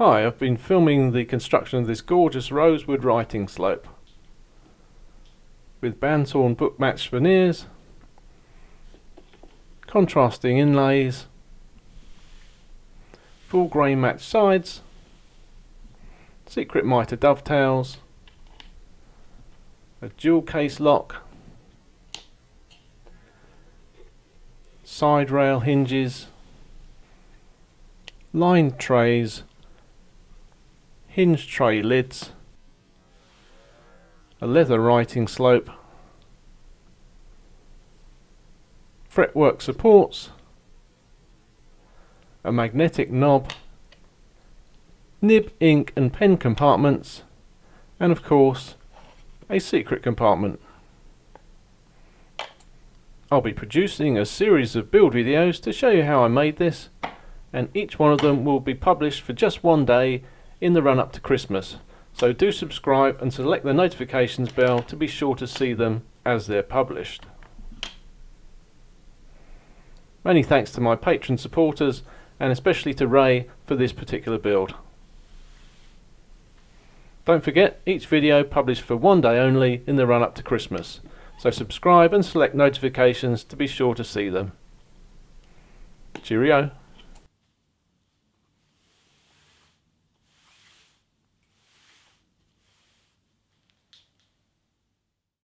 Hi, I've been filming the construction of this gorgeous rosewood writing slope with Sawn Bookmatched veneers, contrasting inlays, full grain matched sides, secret mitre dovetails, a dual case lock, side rail hinges, lined trays, hinge tray lids, a leather writing slope, fretwork supports, a magnetic knob, nib, ink and pen compartments, and of course a secret compartment. I'll be producing a series of build videos to show you how I made this, and each one of them will be published for just one day in the run up to Christmas, so do subscribe and select the notifications bell to be sure to see them as they're published. Many thanks to my patron supporters and especially to Ray for this particular build. Don't forget, each video published for one day only in the run up to Christmas, so subscribe and select notifications to be sure to see them. Cheerio.